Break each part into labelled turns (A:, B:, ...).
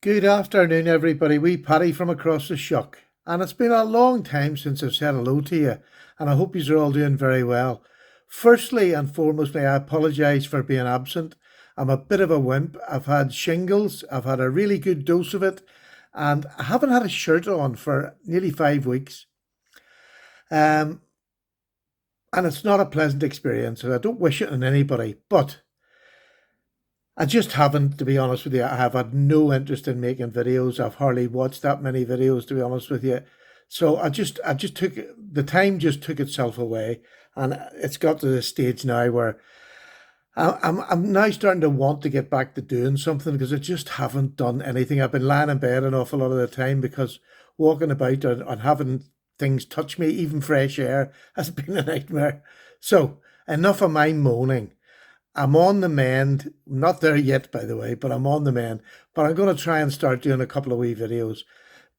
A: Good afternoon, everybody. Wee Paddy from across the shuck. And it's been a long time since I've said hello to you, and I hope you're all doing very well. Firstly and foremostly, I apologise for being absent. I'm a bit of a wimp. I've had shingles, I've had a really good dose of it, and I haven't had a shirt on for nearly 5 weeks. Um, and it's not a pleasant experience, and I don't wish it on anybody, but I just haven't, to be honest with you. I have had no interest in making videos. I've hardly watched that many videos, to be honest with you. So I just took the time, just took itself away, and it's got to the stage now where I'm now starting to want to get back to doing something because I just haven't done anything. I've been lying in bed an awful lot of the time because walking about and having things touch me, even fresh air, has been a nightmare. So enough of my moaning. I'm on the mend. I'm not there yet, by the way, but I'm on the mend. But I'm going to try and start doing a couple of wee videos.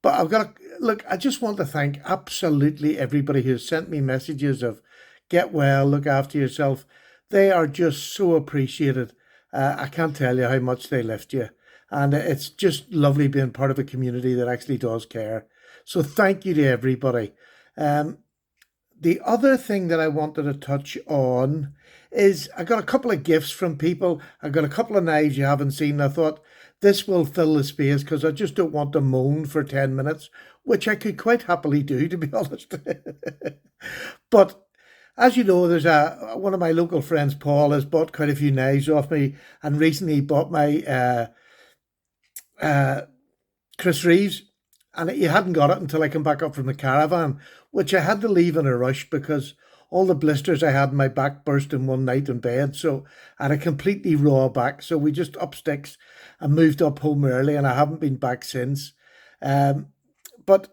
A: But I've got to look. I just want to thank absolutely everybody who's sent me messages of get well, look after yourself. They are just so appreciated. I can't tell you how much they lift you, and it's just lovely being part of a community that actually does care. So thank you to everybody. Um, the other thing that I wanted to touch on is I got a couple of gifts from people. I got a couple of knives you haven't seen. I thought this will fill the space because I just don't want to moan for 10 minutes, which I could quite happily do, to be honest. But as you know, there's one of my local friends, Paul, has bought quite a few knives off me, and recently bought my uh, Chris Reeves, and he hadn't got it until I came back up from the caravan, which I had to leave in a rush because all the blisters I had in my back burst in one night in bed. So I had a completely raw back. So we just up sticks and moved up home early, and I haven't been back since. Um, but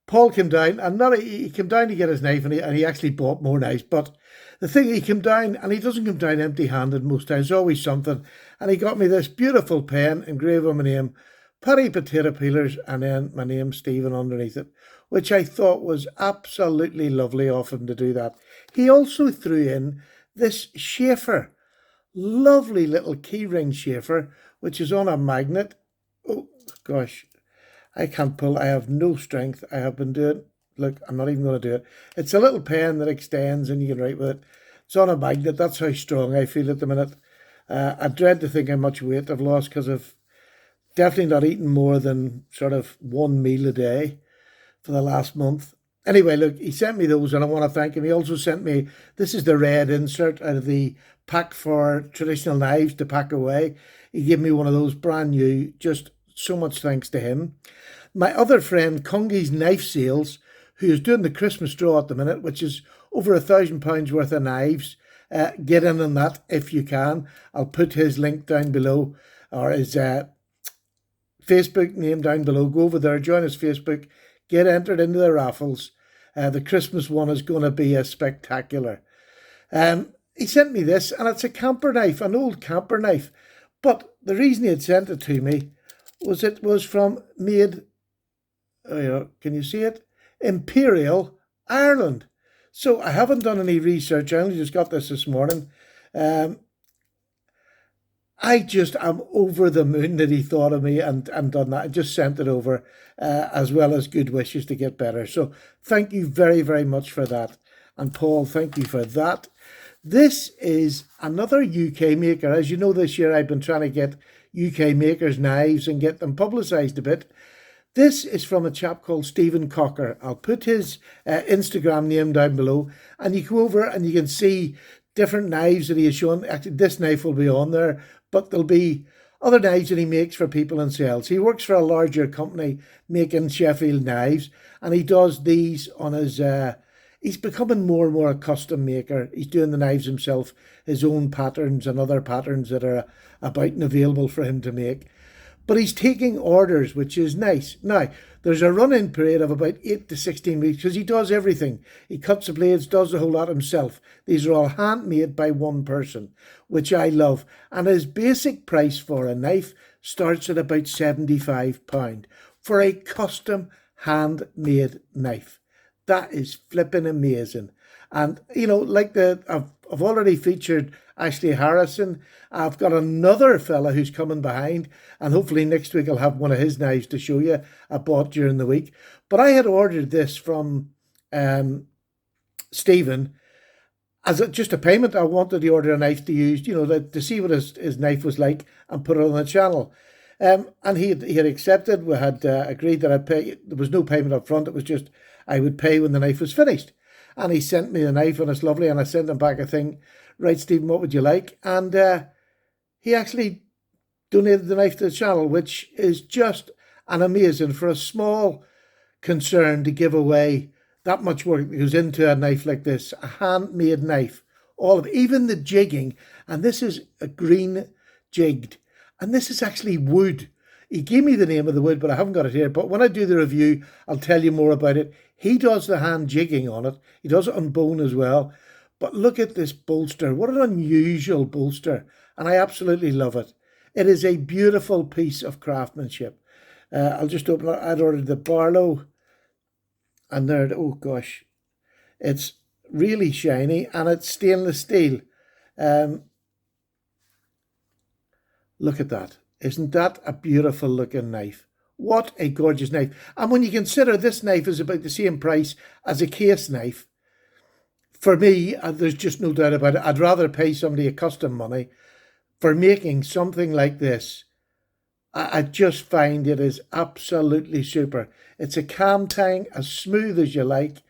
A: Paul came down, and not he came down to get his knife, and he actually bought more knives. But the thing, he came down, and he doesn't come down empty-handed most times. There's always something, and he got me this beautiful pen engraved with my name, Paddy Potato Peelers, and then my name Stephen underneath it, which I thought was absolutely lovely of him to do that. He also threw in this Schaefer, lovely little keyring Schaefer, which is on a magnet. Oh gosh, I can't pull. I have no strength. I have been doing. Look, I'm not even going to do it. It's a little pen that extends and you can write with it. It's on a magnet. That's how strong I feel at the minute. I dread to think how much weight I've lost because I've definitely not eaten more than sort of one meal a day for the last month. Anyway, look, he sent me those and I want to thank him. He also sent me, this is the red insert out of the pack for traditional knives to pack away. He gave me one of those brand new, just so much thanks to him. My other friend, Congi's Knife Sales, who is doing the Christmas draw at the minute, which is over £1,000 worth of knives. Get in on that if you can. I'll put his link down below, or his Facebook name down below. Go over there, join his Facebook, get entered into the raffles. The Christmas one is going to be a spectacular. He sent me this, and it's a camper knife, an old camper knife. But the reason he had sent it to me was it was from can you see it? Imperial, Ireland. So I haven't done any research. I only just got this morning. I just am over the moon that he thought of me and done that. I just sent it over, as well as good wishes to get better. So thank you very, very much for that. And Paul, thank you for that. This is another UK maker. As you know, this year I've been trying to get UK makers' knives and get them publicised a bit. This is from a chap called Stephen Cocker. I'll put his Instagram name down below, and you go over and you can see different knives that he has shown. Actually, this knife will be on there, but there'll be other knives that he makes for people and sells. He works for a larger company making Sheffield knives, and he does these on his... he's becoming more and more a custom maker. He's doing the knives himself, his own patterns and other patterns that are about and available for him to make. But he's taking orders, which is nice. Now, there's a run-in period of about 8 to 16 weeks because he does everything. He cuts the blades, does the whole lot himself. These are all handmade by one person, which I love. And his basic price for a knife starts at about £75 for a custom handmade knife. That is flipping amazing. And, you know, like I've already featured Ashley Harrison. I've got another fella who's coming behind, and hopefully next week I'll have one of his knives to show you I bought during the week. But I had ordered this from Stephen as just a payment. I wanted to order a knife to use, you know, to see what his knife was like and put it on the channel. And he had accepted. We had agreed that I'd pay. There was no payment up front. It was just I would pay when the knife was finished. And he sent me the knife, and it's lovely. And I sent him back a thing. Right, Stephen, what would you like? And he actually donated the knife to the channel, which is just an amazing for a small concern to give away that much work that goes into a knife like this, a handmade knife. All of it, even the jigging. And this is a green jigged. And this is actually wood. He gave me the name of the wood, but I haven't got it here. But when I do the review, I'll tell you more about it. He does the hand jigging on it. He does it on bone as well. But look at this bolster. What an unusual bolster. And I absolutely love it. It is a beautiful piece of craftsmanship. I'll just open it. I'd ordered the Barlow. And there, oh gosh. It's really shiny and it's stainless steel. Look at that. Isn't that a beautiful looking knife? What a gorgeous knife. And when you consider this knife is about the same price as a case knife, for me, there's just no doubt about it. I'd rather pay somebody a custom money for making something like this. I just find it is absolutely super. It's a cam tang, as smooth as you like,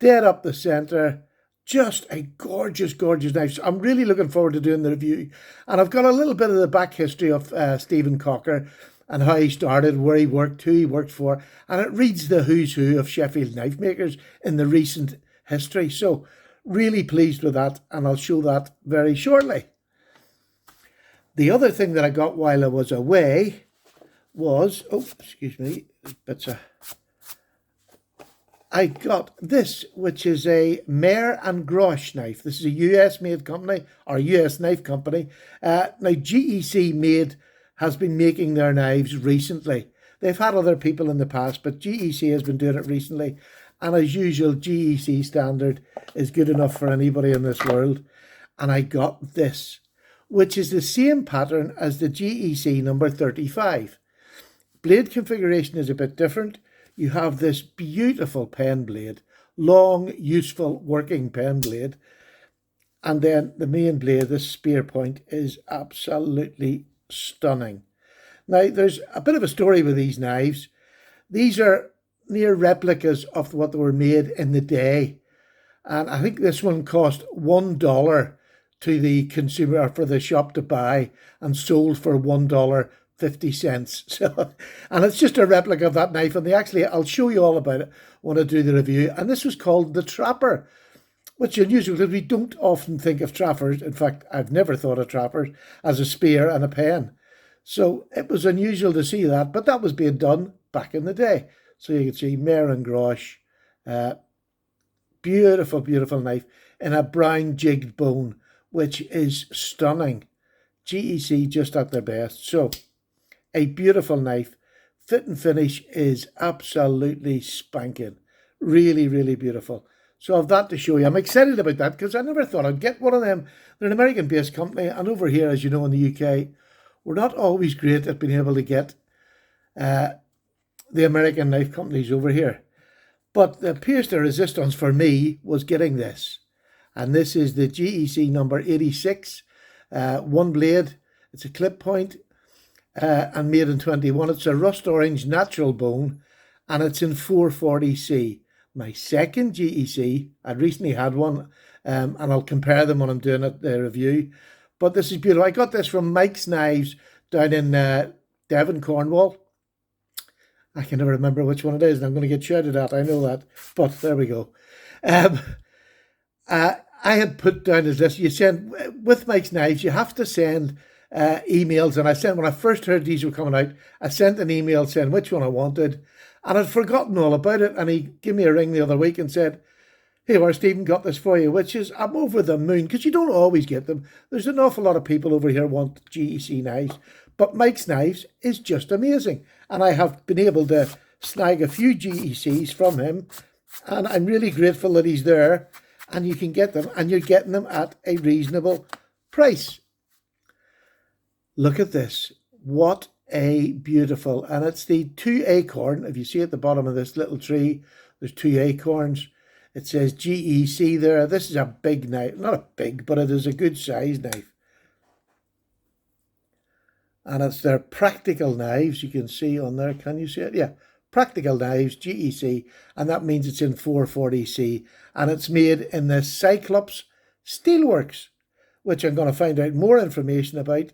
A: dead up the centre. Just a gorgeous, gorgeous knife. So I'm really looking forward to doing the review. And I've got a little bit of the back history of Stephen Cocker and how he started, where he worked, who he worked for. And it reads the who's who of Sheffield knife makers in the recent history. So really pleased with that. And I'll show that very shortly. The other thing that I got while I was away was, I got this, which is a Martens and Grosh knife. This is a US made company, or US knife company. Now GEC has been making their knives recently. They've had other people in the past, but GEC has been doing it recently. And as usual, GEC standard is good enough for anybody in this world. And I got this, which is the same pattern as the GEC number 35. Blade configuration is a bit different. You have this beautiful pen blade, long, useful, working pen blade. And then the main blade, this spear point, is absolutely stunning. Now, there's a bit of a story with these knives. These are near replicas of what they were made in the day. And I think this one cost $1 to the consumer, or for the shop to buy, and sold for $1.50. So, and it's just a replica of that knife. And I'll show you all about it when I do the review. And this was called the Trapper, which is unusual because we don't often think of trappers. In fact, I've never thought of trappers as a spear and a pen. So it was unusual to see that, but that was being done back in the day. So you can see Martens and Grosh, beautiful, beautiful knife in a brown jigged bone, which is stunning. GEC just at their best. So a beautiful knife. Fit and finish is absolutely spanking. Really, really beautiful. So I have that to show you. I'm excited about that because I never thought I'd get one of them. They're an American-based company, and over here, as you know, in the UK, we're not always great at being able to get the American knife companies over here. But the pièce de resistance for me was getting this. And this is the GEC number 86, one blade. It's a clip point and made in 21. It's a rust orange natural bone, and it's in 440C. My second GEC, I recently had one, and I'll compare them when I'm doing the review. But this is beautiful. I got this from Mike's Knives down in Devon, Cornwall. I can never remember which one it is, and I'm going to get shouted at. I know that, but there we go. I had put down this list. You send with Mike's Knives, you have to send emails, and I sent, when I first heard these were coming out, I sent an email saying which one I wanted, and I'd forgotten all about it. And he gave me a ring the other week and said, "Hey, where Stephen got this for you," which is, I'm over the moon because you don't always get them. There's an awful lot of people over here want GEC knives, but Mike's Knives is just amazing. And I have been able to snag a few GECs from him, and I'm really grateful that he's there, and you can get them, and you're getting them at a reasonable Price. Look at this. What a beautiful, and it's the 2 acorn. If you see at the bottom of this little tree, there's 2 acorns. It says GEC there. This is a big knife. Not a big, but it is a good size knife. And it's their practical knives. You can see on there. Can you see it? Yeah. Practical knives, GEC. And that means it's in 440C. And it's made in the Cyclops Steelworks, which I'm going to find out more information about.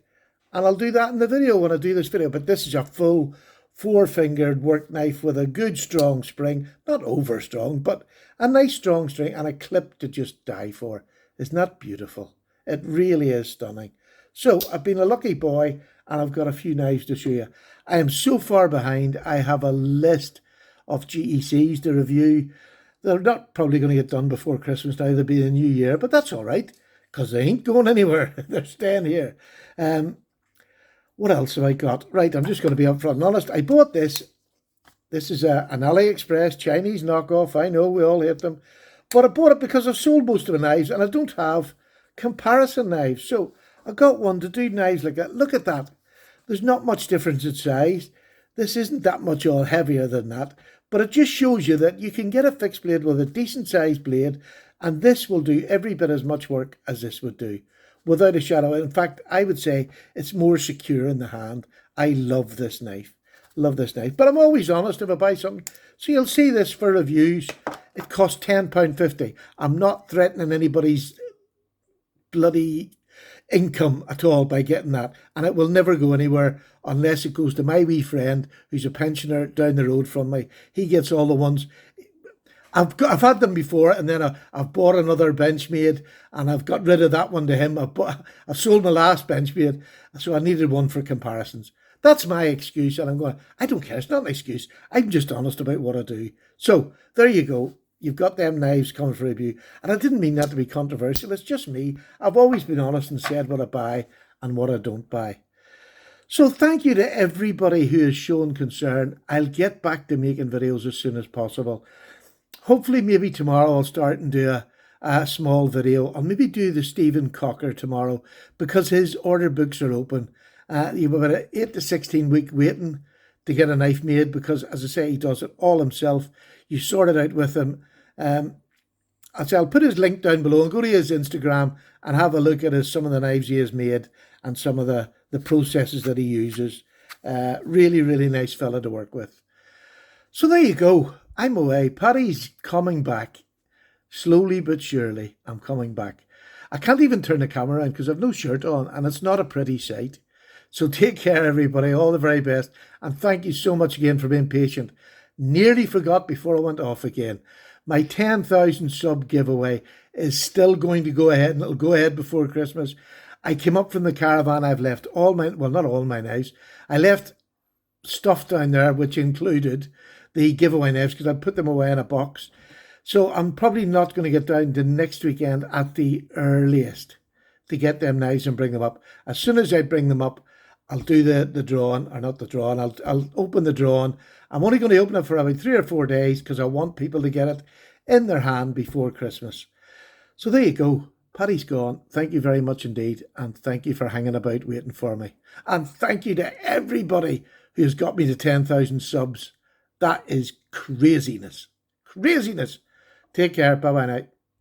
A: And I'll do that in the video when I do this video. But this is a full 4-fingered work knife with a good strong spring. Not over strong, but a nice strong string and a clip to just die for. Isn't that beautiful? It really is stunning. So I've been a lucky boy and I've got a few knives to show you. I am so far behind. I have a list of GECs to review. They're not probably going to get done before Christmas now. They'll be the new year, but that's all right because they ain't going anywhere. They're staying here. What else have I got? Right, I'm just going to be upfront and honest. I bought this. This is an AliExpress Chinese knockoff. I know we all hate them. But I bought it because I've sold most of the knives and I don't have comparison knives. So I got one to do knives like that. Look at that. There's not much difference in size. This isn't that much all heavier than that. But it just shows you that you can get a fixed blade with a decent sized blade. And this will do every bit as much work as this would do. Without a shadow. In fact, I would say it's more secure in the hand. I love this knife. Love this knife. But I'm always honest if I buy something. So you'll see this for reviews. It costs £10.50. I'm not threatening anybody's bloody income at all by getting that. And it will never go anywhere unless it goes to my wee friend who's a pensioner down the road from me. He gets all the ones. I've had them before, and then I've bought another Benchmade, and I've got rid of that one to him. I've sold my last Benchmade, so I needed one for comparisons. That's my excuse, and I'm going, I don't care. It's not an excuse. I'm just honest about what I do. So there you go. You've got them knives coming for review, and I didn't mean that to be controversial. It's just me. I've always been honest and said what I buy and what I don't buy. So thank you to everybody who has shown concern. I'll get back to making videos as soon as possible. Hopefully, maybe tomorrow I'll start and do a small video. I'll maybe do the Stephen Cocker tomorrow because his order books are open. You have about an 8 to 16 week waiting to get a knife made because, as I say, he does it all himself. You sort it out with him. I'll put his link down below and go to his Instagram and have a look at some of the knives he has made and some of the processes that he uses. Really, really nice fella to work with. So there you go. I'm away. Paddy's coming back. Slowly but surely, I'm coming back. I can't even turn the camera on because I've no shirt on and it's not a pretty sight. So take care, everybody. All the very best. And thank you so much again for being patient. Nearly forgot before I went off again. My 10,000 sub giveaway is still going to go ahead and it'll go ahead before Christmas. I came up from the caravan. I've left all my, well, not all my knives. I left stuff down there, which included the giveaway knives because I put them away in a box. So I'm probably not going to get down to next weekend at the earliest to get them knives and bring them up. As soon as I bring them up, I'll do the drawing, or not the drawing, I'll open the drawing. I'm only going to open it for about 3 or 4 days because I want people to get it in their hand before Christmas. So there you go. Paddy's gone. Thank you very much indeed. And thank you for hanging about waiting for me. And thank you to everybody who's got me to 10,000 subs. That is craziness. Craziness. Take care. Bye-bye now.